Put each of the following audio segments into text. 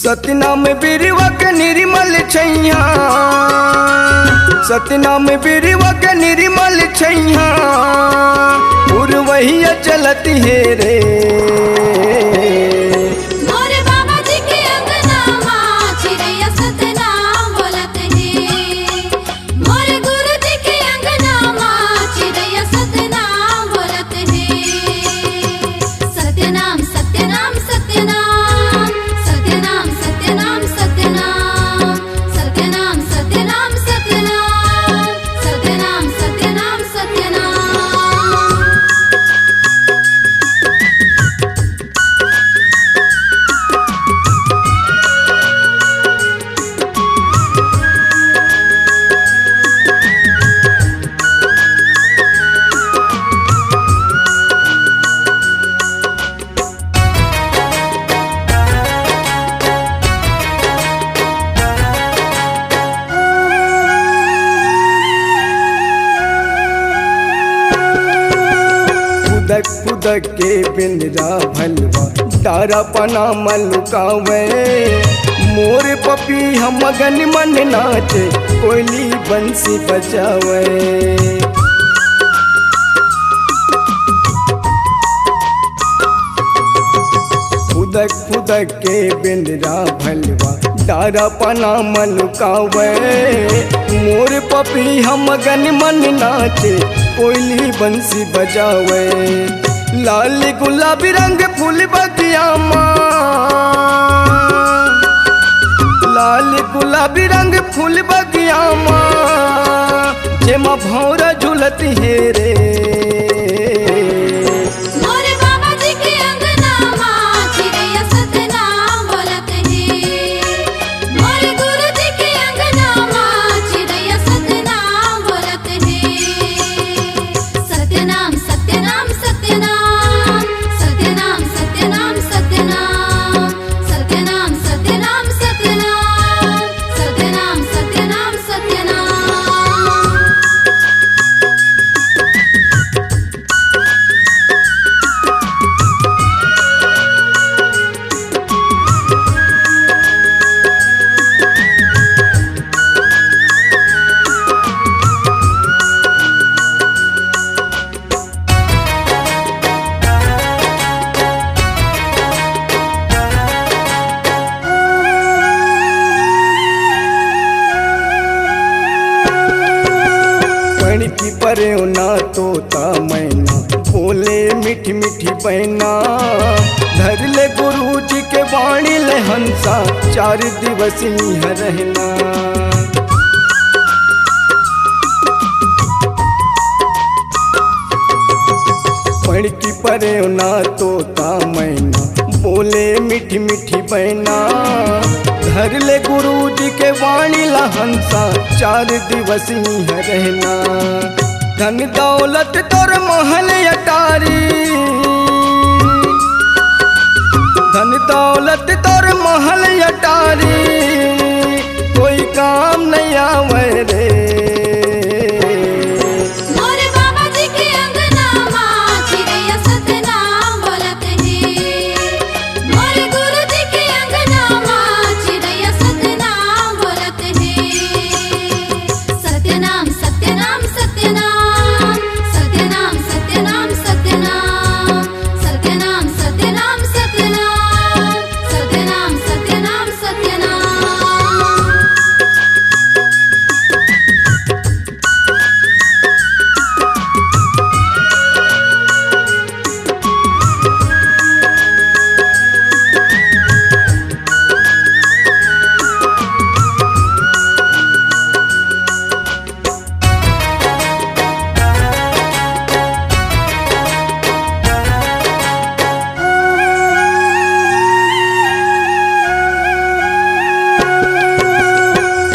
सतनाम बिरवा के निर्मल छैया, सतनाम बिरवा के निर्मल छैया, उर्वहिया चलत है रे। खुदक के बिंदरा भलवा तारा पना मलुकावे, मोर पपी हम मगन मन नाचे, कोयली बंसी बजावे। खुदक खुदक के बिंदरा भलवा तारा पना मलुकावे, मोर पपी हम मगन मन नाचे, कोयली बंसी बजावे। लाल गुलाबी रंग फूल बगिया माँ, लाल गुलाबी रंग फूल बगिया माँ, जेमा भौरा झुलत है रे। की परे ना तोता मैना, बोले मीठी मीठी बहना, धर ले गुरु जी के वाणी ले हंसा, 4 दिवस यहाँ रहना। पढ़ की परे ना तोता मैना, बोले मीठी मीठी बहना, धर ले गुरु जी के वाणी ला हंसा, 4 दिवस यहाँ रहना। धन दौलत तोर महल अटारी, धन दौलत तोर महल अटारी, कोई काम नहीं आवे रे।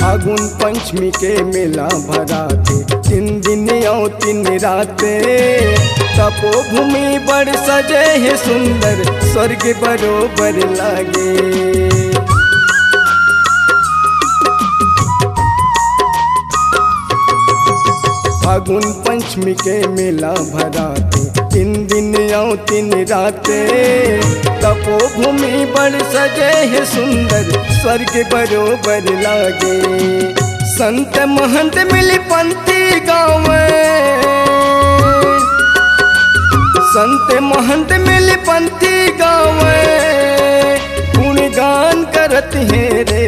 फागुन पंचमी के मेला भराते, 3 दिन और 3 राते, तपोभूमि बड़ सजे है सुंदर, स्वर्ग बरोबर लागे। फागुन पंचमी के मेला भराते, 3 दिन और 3 राते, तपोभूमि बड़ सजे है सुंदर, स्वर्ग बरोबर लागे। संत महंत मिली पंथी गावे, संत महंत मिली पंथी गावे, गुणगान करत है रे।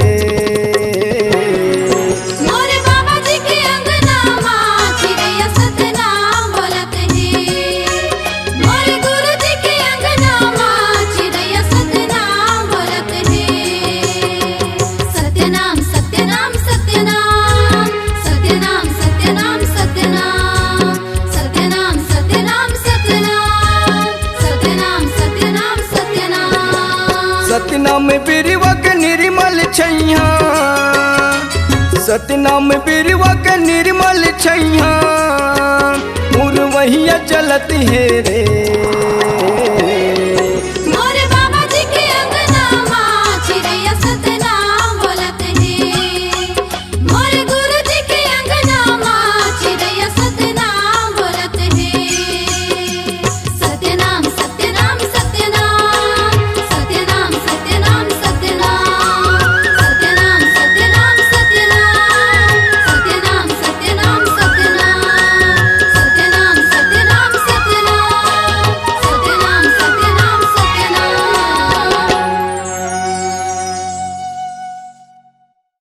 सतनाम बिरवक निर्मल छैया, सतनाम बिरवक निर्मल छैया, उर्वहिया चलत है रे।